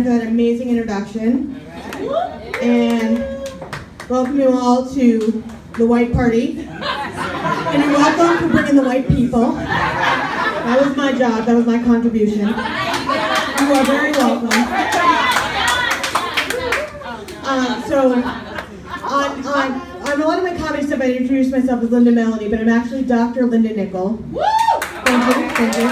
Tanner for that amazing introduction. And welcome you all to the White Party. And you're welcome for bringing the white people. That was my job, that was my contribution. You are very welcome. On a lot of my comedy stuff, I introduce myself as Linda Melanie, but I'm actually Dr. Linda Nickel. Woo! Thank you.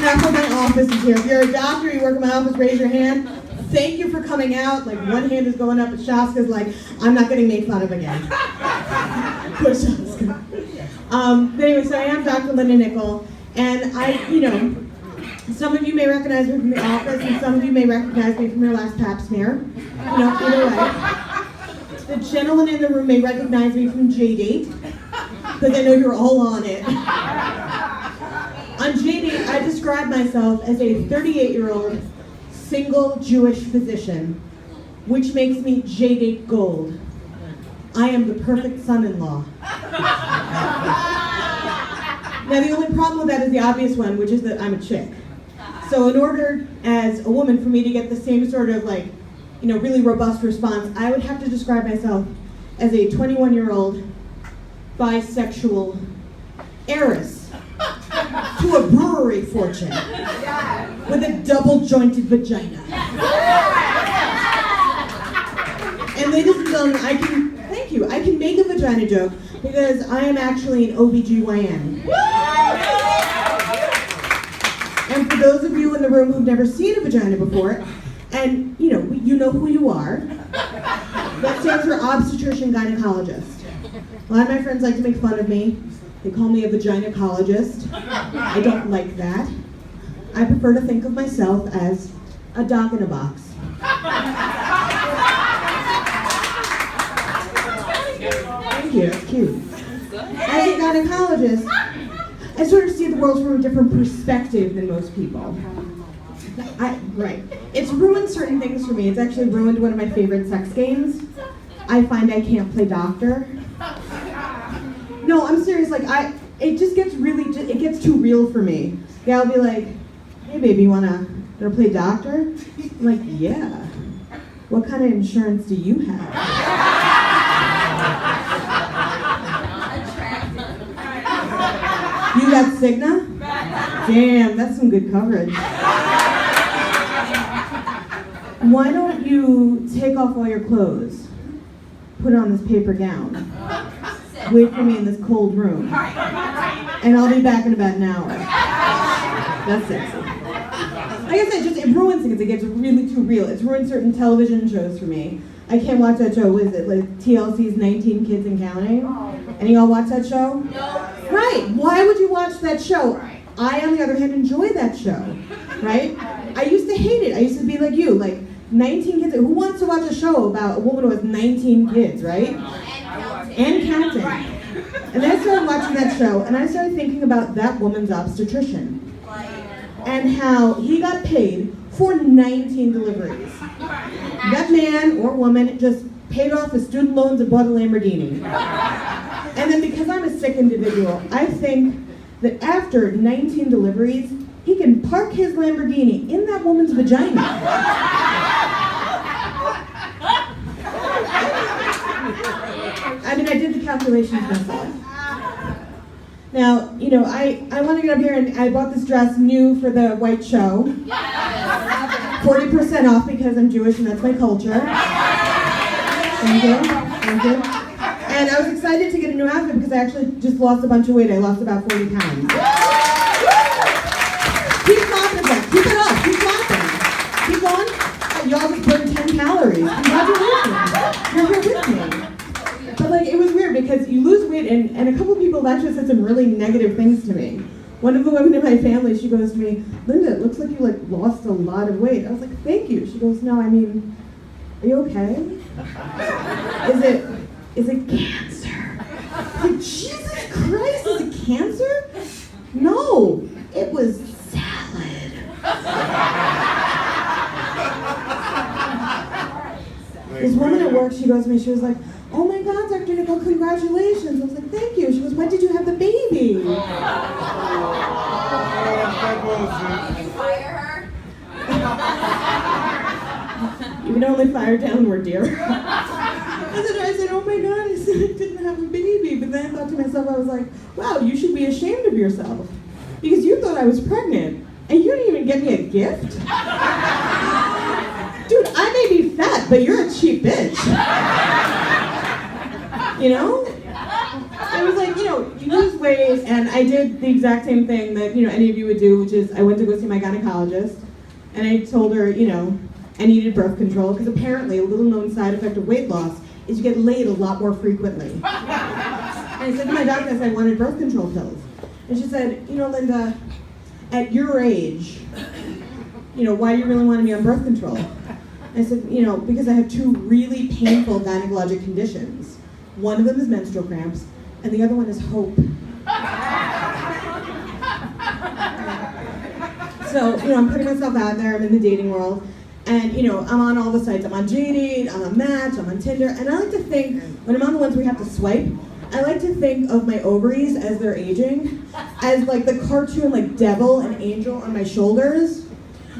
Half of my office is here. If you're a doctor, you work in my office, raise your hand. Thank you for coming out. Like, one hand is going up, but Shaska's like, I'm not getting made fun of again. Poor Shaska. But anyway, so I am Dr. Linda Nickel, and some of you may recognize me from the office, and some of you may recognize me from your last pap smear. Either way. The gentleman in the room may recognize me from J-Date, because I know you're all on it. On J-Date, I describe myself as a 38-year-old single Jewish physician, which makes me J-Date Gold. I am the perfect son-in-law. Now, the only problem with that is the obvious one, which is that I'm a chick. So in order, as a woman, for me to get the same sort of really robust response, I would have to describe myself as a 21-year-old bisexual heiress to a brewery fortune with a double-jointed vagina. And ladies and gentlemen, I can make a vagina joke because I am actually an OBGYN. And for those of you in the room who've never seen a vagina before, and you know who you are, that stands for obstetrician gynecologist. A lot of my friends like to make fun of me. They call me a vaginacologist. I don't like that. I prefer to think of myself as a dog in a box. Thank you, it's cute. As a gynecologist, I sort of see the world from a different perspective than most people. Right. It's ruined certain things for me. It's actually ruined one of my favorite sex games. I find I can't play doctor. No, I'm serious. It just gets it gets too real for me. Yeah, I'll be like, hey baby, you wanna play doctor? I'm like, yeah. What kind of insurance do you have? You got Cigna? Damn, that's some good coverage. Why don't you take off all your clothes, put on this paper gown, wait for me in this cold room, and I'll be back in about an hour. That's sexy. Like I said, it ruins things. It gets really too real. It's ruined certain television shows for me. I can't watch that show. What is it? Like TLC's 19 Kids and Counting? Any of y'all watch that show? No. Right. Why would you watch that show? I, on the other hand, enjoy that show. Right? I used to hate it. I used to be like you, 19 kids. Who wants to watch a show about a woman with 19 kids, right? And counting. And then I started watching that show, and I started thinking about that woman's obstetrician and how he got paid for 19 deliveries. That man or woman just paid off his student loans and bought a Lamborghini. And then because I'm a sick individual, I think that after 19 deliveries, he can park his Lamborghini in that woman's vagina. I did the calculations myself. Now, I want to get up here, and I bought this dress new for the white show. 40% off because I'm Jewish and that's my culture. Thank you. And I was excited to get a new outfit because I actually just lost a bunch of weight. I lost about 40 pounds. Keep clapping that. Keep it up. Keep clapping. Keep going. Y'all just burned 10 calories. Congratulations. You're here with me. But it was weird because you lose weight, and a couple of people actually said some really negative things to me. One of the women in my family, she goes to me, Linda, it looks like you lost a lot of weight. I was like, thank you. She goes, no, are you okay? Is it cancer? I'm like, Jesus Christ, is it cancer? No, it was salad. This woman at work, she goes to me, she was like, oh my God, Dr. Nickel, congratulations. I was like, thank you. She goes, when did you have the baby? Did you fire her? You can only fire downward, dear. I said, oh my God, I said I didn't have a baby. But then I thought to myself, I was like, wow, you should be ashamed of yourself. Because you thought I was pregnant, and you didn't even get me a gift? Dude, I may be fat, but you're a cheap bitch. You know? It was like, you lose weight, and I did the exact same thing that, any of you would do, which is I went to go see my gynecologist, and I told her, I needed birth control, because apparently a little known side effect of weight loss is you get laid a lot more frequently. And I said to my doctor, I said, I wanted birth control pills. And she said, Linda, at your age, why do you really want to be on birth control? I said, because I have two really painful gynecologic conditions. One of them is menstrual cramps, and the other one is hope. So, I'm putting myself out there, I'm in the dating world, and, I'm on all the sites. I'm on JDate, I'm on Match, I'm on Tinder, and I like to think, when I'm on the ones where you have to swipe, I like to think of my ovaries as they're aging, as like the cartoon like devil and angel on my shoulders,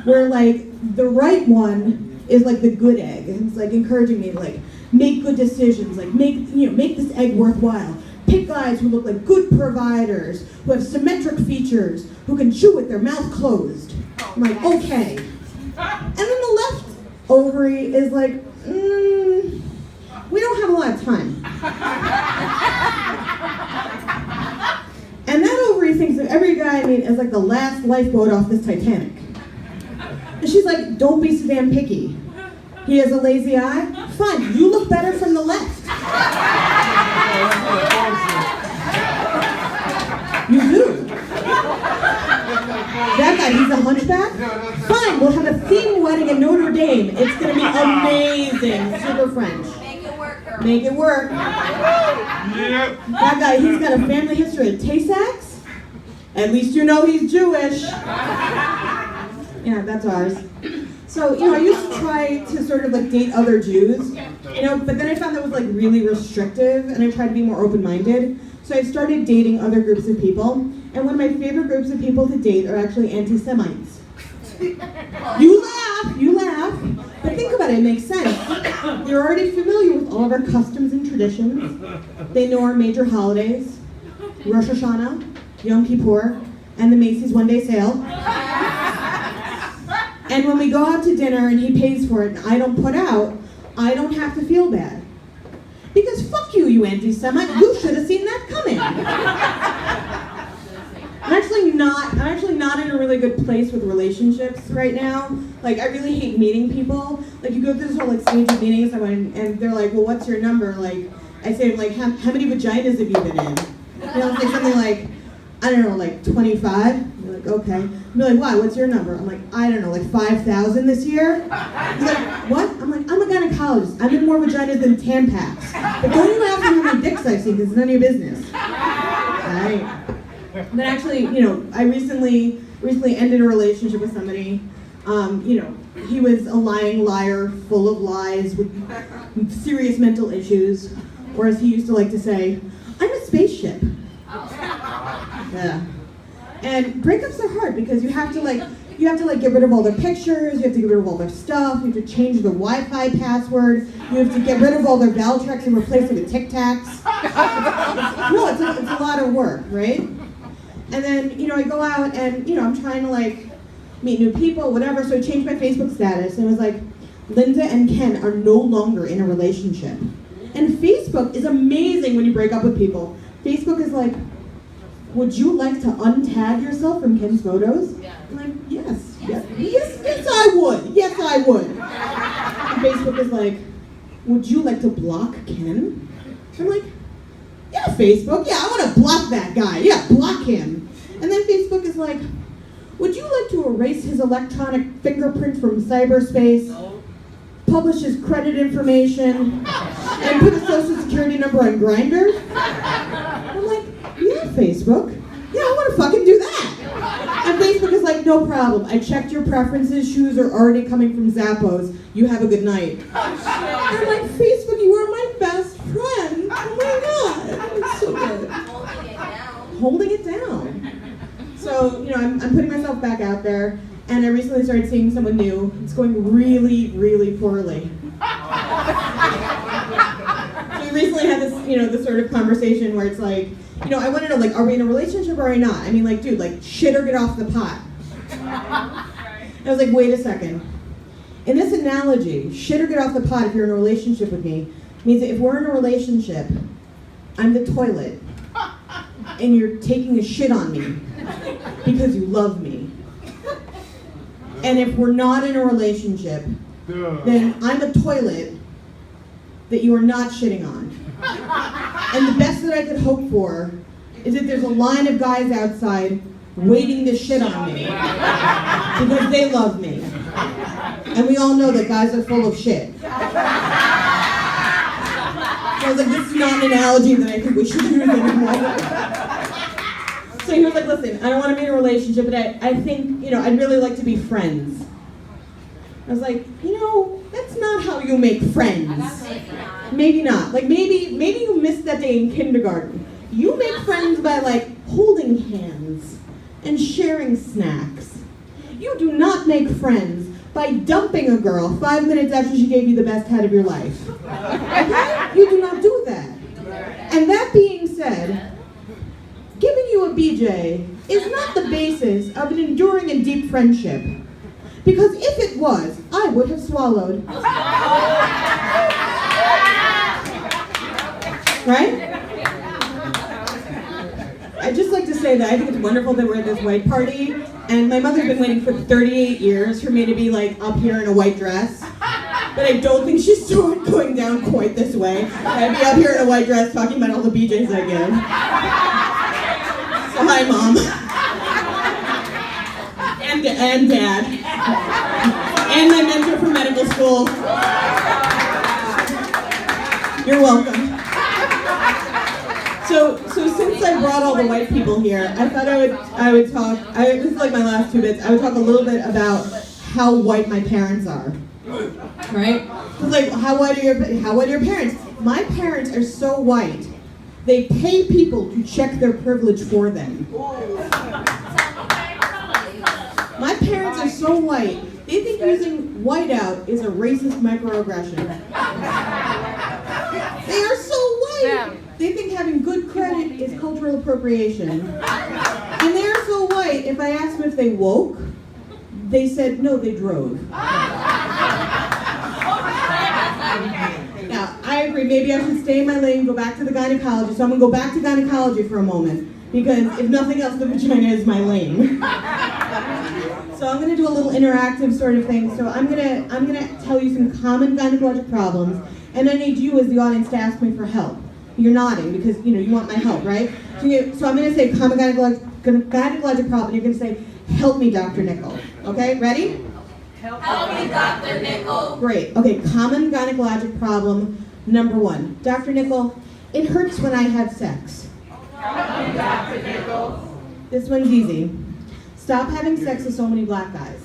where like the right one is like the good egg, and it's like encouraging me to like make good decisions, like make this egg worthwhile. Pick guys who look like good providers, who have symmetric features, who can chew with their mouth closed. I'm like, okay. And then the left ovary is like, we don't have a lot of time. And that ovary thinks of every guy I meet as like the last lifeboat off this Titanic. And she's like, don't be so damn picky. He has a lazy eye? Fine, you look better from the left. You do. That guy, he's a hunchback? Fine, we'll have a theme wedding in Notre Dame. It's gonna be amazing. Super French. Make it work, girl. Make it work. Yep. That guy, he's got a family history of Tay-Sachs. At least you know he's Jewish. Yeah, that's ours. So, I used to try to sort of like date other Jews, but then I found that was like really restrictive, and I tried to be more open-minded. So I started dating other groups of people, and one of my favorite groups of people to date are actually anti-Semites. You laugh, but think about it, it makes sense. You're already familiar with all of our customs and traditions. They know our major holidays, Rosh Hashanah, Yom Kippur, and the Macy's one-day sale. And when we go out to dinner and he pays for it and I don't put out, I don't have to feel bad. Because fuck you, you anti-Semite, you should have seen that coming. I'm actually not in a really good place with relationships right now. Like, I really hate meeting people. Like, you go through this whole like stage of meeting someone and they're like, well, what's your number? Like, I say, like, how many vaginas have you been in? They'll say something like, I don't know, like 25. You're like, okay. I'm like, why? What's your number? I'm like, I don't know, like 5,000 this year? He's like, what? I'm like, I'm a gynecologist. I've been more vaginas than Tampax. But don't you ask me how many dicks I've seen, because it's none of your business. Right. But actually, I recently ended a relationship with somebody. He was a lying liar, full of lies, with serious mental issues. Or as he used to like to say, I'm a spaceship. Yeah. And breakups are hard because you have to get rid of all their pictures, you have to get rid of all their stuff, you have to change their Wi-Fi password, you have to get rid of all their Valtrex and replace it with Tic Tacs. It's a lot of work, right? And then, I go out and, I'm trying to like meet new people, whatever, so I changed my Facebook status and it was like, Linda and Ken are no longer in a relationship. And Facebook is amazing when you break up with people. Facebook is like, would you like to untag yourself from Ken's photos? Yeah. I'm like, yes, I would. Yes, I would. And Facebook is like, would you like to block Ken? I'm like, yeah, Facebook. Yeah, I want to block that guy. Yeah, block him. And then Facebook is like, would you like to erase his electronic fingerprint from cyberspace, publish his credit information, and put a social security number on Grindr? I'm like, yeah, Facebook. Yeah, I want to fucking do that. And Facebook is like, no problem. I checked your preferences. Shoes are already coming from Zappos. You have a good night. I'm like, Facebook, you are my best friend. Oh my God. It's so good. Holding it down. Holding it down. So, I'm putting myself back out there. and I recently started seeing someone new. It's going really, really poorly. So we recently had this, this sort of conversation where it's like, I want to know, like, are we in a relationship or are we not? I mean, like, dude, like, shit or get off the pot. I was like, wait a second. In this analogy, shit or get off the pot if you're in a relationship with me means that if we're in a relationship, I'm the toilet, and you're taking a shit on me because you love me. And if we're not in a relationship, then I'm a toilet that you are not shitting on. And the best that I could hope for is that there's a line of guys outside waiting to shit on me because they love me. And we all know that guys are full of shit. So I was like, this is not an analogy that I think we should use anymore. So he was like, listen, I don't want to be in a relationship, but I think, I'd really like to be friends. I was like, that's not how you make friends. Maybe not. Like, maybe you missed that day in kindergarten. You make friends by, like, holding hands and sharing snacks. You do not make friends by dumping a girl 5 minutes after she gave you the best head of your life. Okay? You do not do that. And that being said, giving you a BJ is not the basis of an enduring and deep friendship. Because if it was, I would have swallowed. Right? I'd just like to say that I think it's wonderful that we're at this white party, and my mother's been waiting for 38 years for me to be like up here in a white dress. But I don't think she saw it going down quite this way. I'd be up here in a white dress talking about all the BJs I get. So hi, Mom. And Dad. And my mentor from medical school. You're welcome. So since I brought all the white people here, I thought I would talk, this is like my last 2 bits, I would talk a little bit about how white my parents are. Right? Like, how white are your parents? My parents are so white, they pay people to check their privilege for them. My parents are so white, they think using whiteout is a racist microaggression. They are so white, they think having good credit is cultural appropriation. And they are so white, if I asked them if they woke, they said no, they drove. Now, I agree, maybe I should stay in my lane, go back to the gynecologist. So I'm gonna go back to gynecology for a moment, because if nothing else, the vagina is my lane. So I'm gonna do a little interactive sort of thing. So I'm gonna tell you some common gynecologic problems, and I need you as the audience to ask me for help. You're nodding because you want my help, right? So I'm gonna say common gynecologic problem. You're gonna say, help me, Dr. Nickel. Okay, ready? Help me, Dr. Nickel. Great. Okay, common gynecologic problem number 1. Dr. Nickel, it hurts when I have sex. Help me, Dr. Nickel. This one's easy. Stop having sex with so many black guys.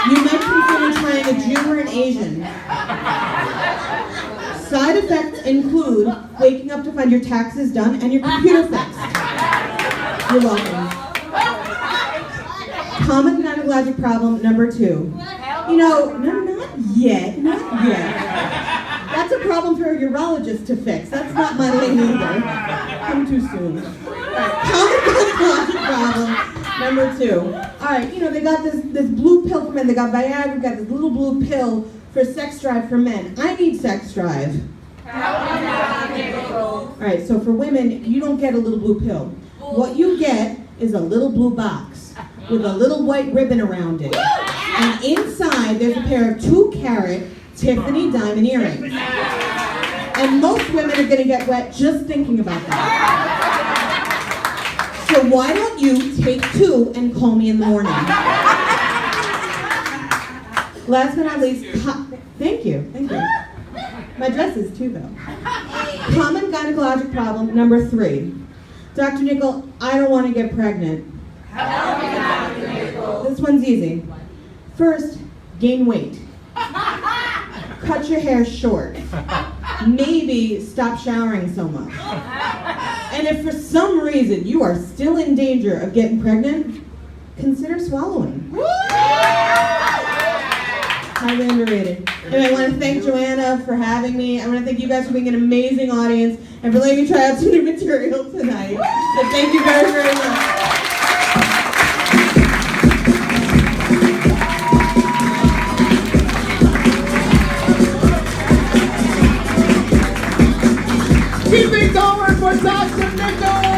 You might consider trying a Jew or an Asian. Side effects include waking up to find your taxes done and your computer fixed. You're welcome. Common gynecologic problem number 2. No, not yet. That's a problem for a urologist to fix. That's not my lane either. Come too soon. Common gynecologic problem number 2. All right, they got this blue pill for men. They got Viagra, got this little blue pill for sex drive for men. I need sex drive. All right, so for women, you don't get a little blue pill. What you get is a little blue box with a little white ribbon around it. And inside, there's a pair of 2-carat Tiffany diamond earrings. And most women are gonna get wet just thinking about that. So why don't you take 2 and call me in the morning? Last but not least, thank you. My dress is too, though. Common gynecologic problem number 3. Dr. Nickel, I don't want to get pregnant. Help me, Dr. Nickel. This one's easy. First, gain weight. Cut your hair short. Maybe stop showering so much. And if for some reason you are still in danger of getting pregnant, consider swallowing. Highly underrated. Anyway, I want to thank Joanna for having me. I want to thank you guys for being an amazing audience and for letting me try out some new material tonight. So thank you very, very much. Keep it going for Dr. Nichols!